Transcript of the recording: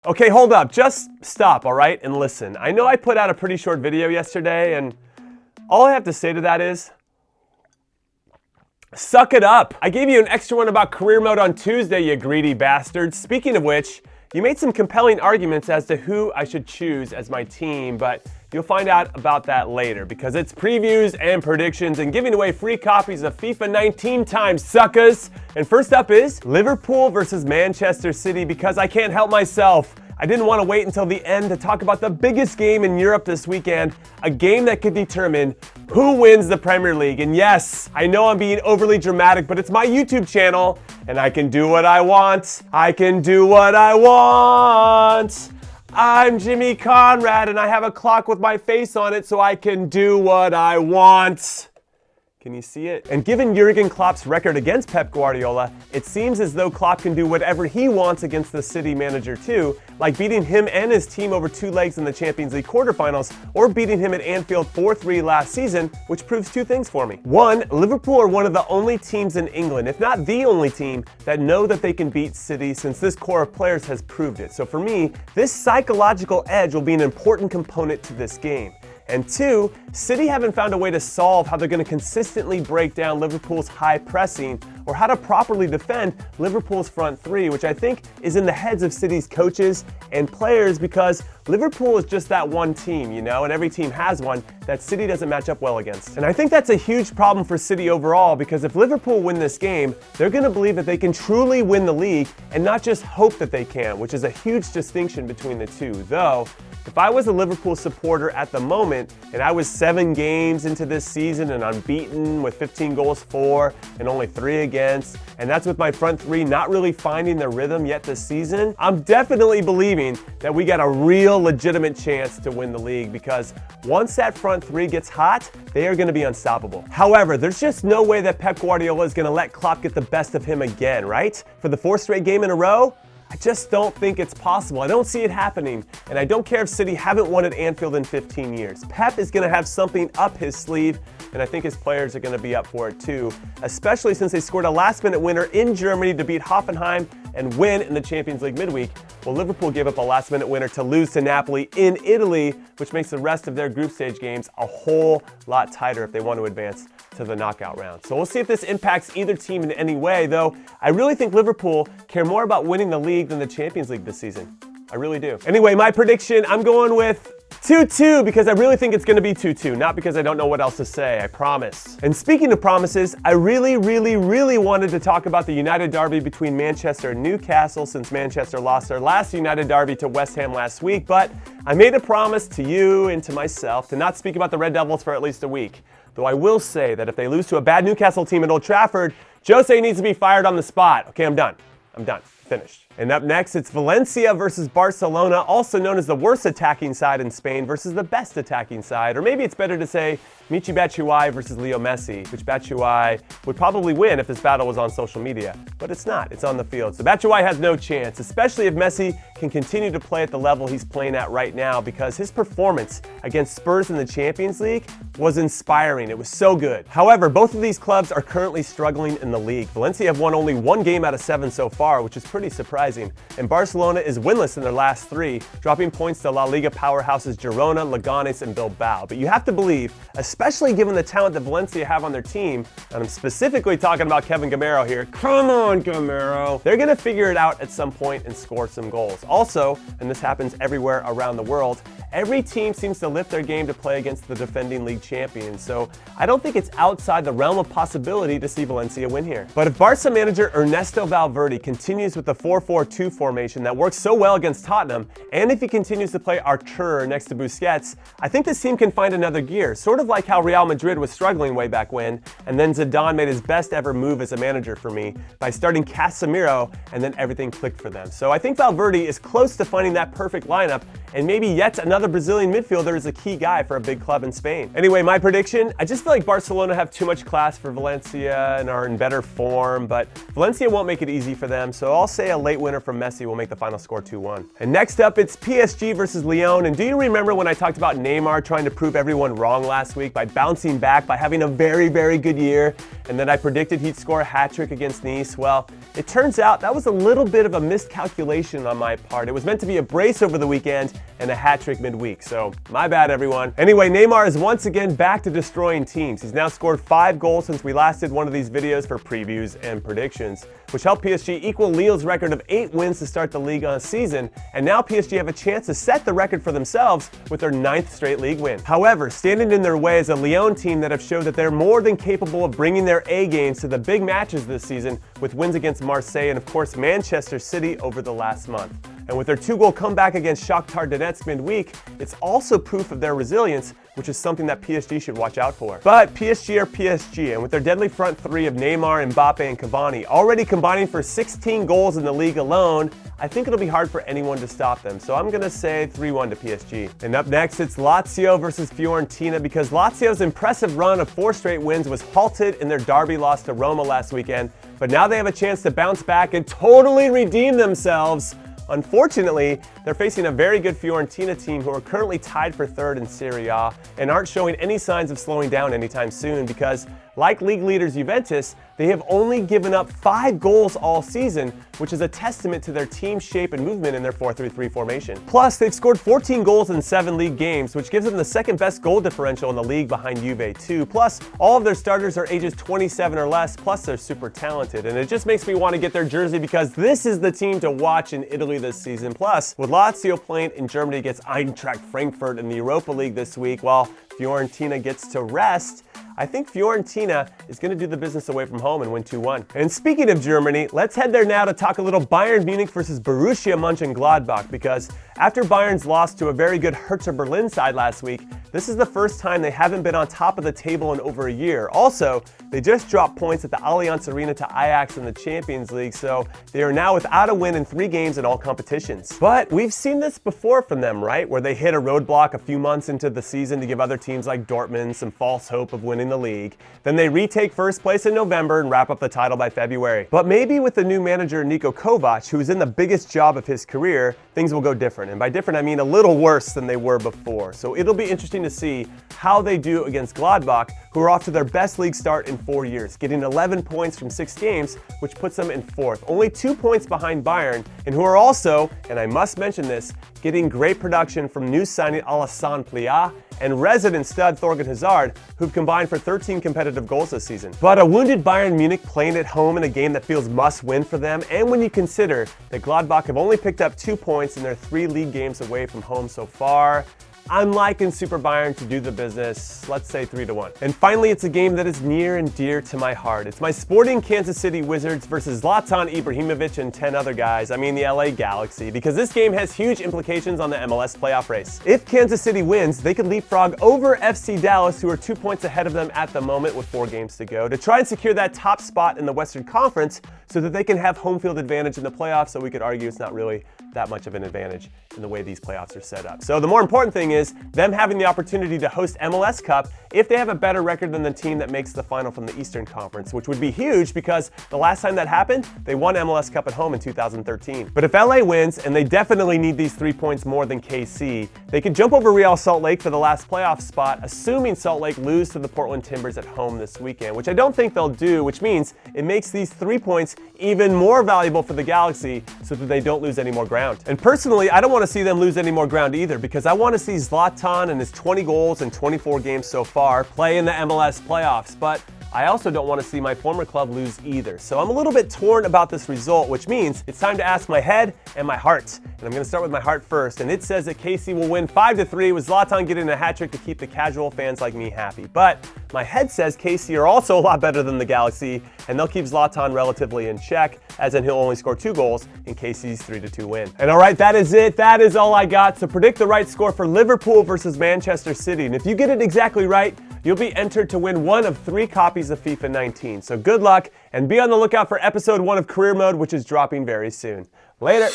Okay, hold up. Just stop, all right, and listen. I know I put out a pretty short video yesterday, and all I have to say to that is, suck it up. I gave you an extra one about career mode on Tuesday, you greedy bastards. Speaking of which, you made some compelling arguments as to who I should choose as my team, but you'll find out about that later because it's previews and predictions and giving away free copies of FIFA 19 times, suckers. And first up is Liverpool versus Manchester City because I can't help myself. I didn't want to wait until the end to talk about the biggest game in Europe this weekend, a game that could determine who wins the Premier League. And yes, I know I'm being overly dramatic, but it's my YouTube channel and I can do what I want. I can do what I want. I'm Jimmy Conrad and I have a clock with my face on it so I can do what I want. Can you see it? And given Jurgen Klopp's record against Pep Guardiola, it seems as though Klopp can do whatever he wants against the City manager too, like beating him and his team over 2 legs in the Champions League quarterfinals, or beating him at Anfield 4-3 last season, which proves 2 things for me. 1, Liverpool are one of the only teams in England, if not the only team, that know that they can beat City since this core of players has proved it. So for me, this psychological edge will be an important component to this game. And 2, City haven't found a way to solve how they're going to consistently break down Liverpool's high pressing or how to properly defend Liverpool's front 3, which I think is in the heads of City's coaches and players because Liverpool is just that one team, you know, and every team has one that City doesn't match up well against. And I think that's a huge problem for City overall because if Liverpool win this game, they're going to believe that they can truly win the league and not just hope that they can, which is a huge distinction between the two. Though, if I was a Liverpool supporter at the moment and I was 7 games into this season and unbeaten with 15 goals for and only 3 against, and that's with my front 3 not really finding their rhythm yet this season, I'm definitely believing that we got a real legitimate chance to win the league because once that front 3 gets hot, they are going to be unstoppable. However, there's just no way that Pep Guardiola is going to let Klopp get the best of him again, right? For the 4th straight game in a row? I just don't think it's possible. I don't see it happening, and I don't care if City haven't won at Anfield in 15 years. Pep is going to have something up his sleeve, and I think his players are going to be up for it too, especially since they scored a last-minute winner in Germany to beat Hoffenheim and win in the Champions League midweek. Well, Liverpool gave up a last-minute winner to lose to Napoli in Italy, which makes the rest of their group stage games a whole lot tighter if they want to advance to the knockout round. So we'll see if this impacts either team in any way, though I really think Liverpool care more about winning the league than the Champions League this season. I really do. Anyway, my prediction, I'm going with 2-2 because I really think it's going to be 2-2, not because I don't know what else to say, I promise. And speaking of promises, I really wanted to talk about the United Derby between Manchester and Newcastle since Manchester lost their last United Derby to West Ham last week, but I made a promise to you and to myself to not speak about the Red Devils for at least a week. Though I will say that if they lose to a bad Newcastle team at Old Trafford, Jose needs to be fired on the spot. Okay, I'm done. Finished. And up next, it's Valencia versus Barcelona, also known as the worst attacking side in Spain versus the best attacking side. Or maybe it's better to say Michy Batshuayi versus Leo Messi, which Batshuayi would probably win if this battle was on social media. But it's not. It's on the field. So Batshuayi has no chance, especially if Messi can continue to play at the level he's playing at right now because his performance against Spurs in the Champions League was inspiring. It was so good. However, both of these clubs are currently struggling in the league. Valencia have won only 1 game out of 7 so far, which is pretty surprising. And Barcelona is winless in their last 3, dropping points to La Liga powerhouses Girona, Leganes, and Bilbao. But you have to believe, especially given the talent that Valencia have on their team, and I'm specifically talking about Kevin Gamero here. Come on, Gamero! They're going to figure it out at some point and score some goals. Also, and this happens everywhere around the world, every team seems to lift their game to play against the defending league champions. So I don't think it's outside the realm of possibility to see Valencia win here. But if Barca manager Ernesto Valverde continues with the 4-4-2 formation that works so well against Tottenham, and if he continues to play Artur next to Busquets, I think this team can find another gear, sort of like how Real Madrid was struggling way back when, and then Zidane made his best ever move as a manager for me by starting Casemiro, and then everything clicked for them. So I think Valverde is close to finding that perfect lineup, and maybe yet another Brazilian midfielder is a key guy for a big club in Spain. Anyway, my prediction, I just feel like Barcelona have too much class for Valencia and are in better form, but Valencia won't make it easy for them, so I'll say a late winner from Messi will make the final score 2-1. And next up, it's PSG versus Lyon, and do you remember when I talked about Neymar trying to prove everyone wrong last week by bouncing back, by having a very good year, and that I predicted he'd score a hat-trick against Nice. Well, it turns out that was a little bit of a miscalculation on my part. It was meant to be a brace over the weekend and a hat-trick midweek, so my bad, everyone. Anyway, Neymar is once again back to destroying teams. He's now scored 5 goals since we last did one of these videos for previews and predictions, which helped PSG equal Lyon's record of 8 wins to start the league on a season, and now PSG have a chance to set the record for themselves with their 9th straight league win. However, standing in their way is a Lyon team that have showed that they're more than capable of bringing their A games to the big matches this season, with wins against Marseille and of course Manchester City over the last month. And with their 2-goal comeback against Shakhtar Donetsk midweek, it's also proof of their resilience, which is something that PSG should watch out for. But PSG are PSG, and with their deadly front three of Neymar, Mbappe, and Cavani already combining for 16 goals in the league alone, I think it'll be hard for anyone to stop them. So I'm gonna say 3-1 to PSG. And up next, it's Lazio versus Fiorentina, because Lazio's impressive run of 4 straight wins was halted in their derby loss to Roma last weekend, but now they have a chance to bounce back and totally redeem themselves. Unfortunately, they're facing a very good Fiorentina team who are currently tied for 3rd in Serie A and aren't showing any signs of slowing down anytime soon because, like league leaders Juventus, they have only given up 5 goals all season, which is a testament to their team shape and movement in their 4-3-3 formation. Plus, they've scored 14 goals in 7 league games, which gives them the 2nd best goal differential in the league behind Juve too. Plus, all of their starters are ages 27 or less, plus they're super talented, and it just makes me want to get their jersey because this is the team to watch in Italy this season. Plus, with Lazio playing in Germany against Eintracht Frankfurt in the Europa League this week, while Fiorentina gets to rest, I think Fiorentina is going to do the business away from home and win 2-1. And speaking of Germany, let's head there now to talk a little Bayern Munich versus Borussia Mönchengladbach, because after Bayern's loss to a very good Hertha Berlin side last week, this is the first time they haven't been on top of the table in over a year. Also, they just dropped points at the Allianz Arena to Ajax in the Champions League, so they are now without a win in 3 games in all competitions. But we've seen this before from them, right? Where they hit a roadblock a few months into the season to give other teams like Dortmund some false hope of winning the league. Then they retake first place in November and wrap up the title by February. But maybe with the new manager Niko Kovac, who is in the biggest job of his career, things will go different. And by different, I mean a little worse than they were before. So it'll be interesting to see how they do against Gladbach, who are off to their best league start in 4 years, getting 11 points from 6 games, which puts them in 4th, only 2 points behind Bayern, and who are also, and I must mention this, getting great production from new signing Alassane Plea and resident stud Thorgan Hazard, who've combined for 13 competitive goals this season. But a wounded Bayern Munich playing at home in a game that feels must-win for them, and when you consider that Gladbach have only picked up 2 points in their 3 league games away from home so far, I'm liking Super Bayern to do the business. Let's say 3-1. And finally, it's a game that is near and dear to my heart. It's my Sporting Kansas City Wizards versus Zlatan Ibrahimovic and 10 other guys. I mean the LA Galaxy, because this game has huge implications on the MLS playoff race. If Kansas City wins, they could leapfrog over FC Dallas, who are 2 points ahead of them at the moment with 4 games to go, to try and secure that top spot in the Western Conference so that they can have home field advantage in the playoffs. So we could argue it's not really that much of an advantage in the way these playoffs are set up. So the more important thing is them having the opportunity to host MLS Cup if they have a better record than the team that makes the final from the Eastern Conference, which would be huge because the last time that happened, they won MLS Cup at home in 2013. But if LA wins, and they definitely need these 3 points more than KC, they could jump over Real Salt Lake for the last playoff spot, assuming Salt Lake lose to the Portland Timbers at home this weekend, which I don't think they'll do, which means it makes these 3 points even more valuable for the Galaxy so that they don't lose any more ground. And personally, I don't want to see them lose any more ground either, because I want to see Zlatan and his 20 goals in 24 games so far play in the MLS playoffs. But I also don't want to see my former club lose either. So I'm a little bit torn about this result, which means it's time to ask my head and my heart. And I'm going to start with my heart first. And it says that KC will win 5-3 with Zlatan getting a hat trick to keep the casual fans like me happy. But my head says KC are also a lot better than the Galaxy, and they'll keep Zlatan relatively in check, as in he'll only score 2 goals in KC's 3-2 win. And all right, that is it. That is all I got. So predict the right score for Liverpool versus Manchester City. And if you get it exactly right, you'll be entered to win one of 3 copies of FIFA 19. So good luck, and be on the lookout for episode 1 of Career Mode, which is dropping very soon. Later.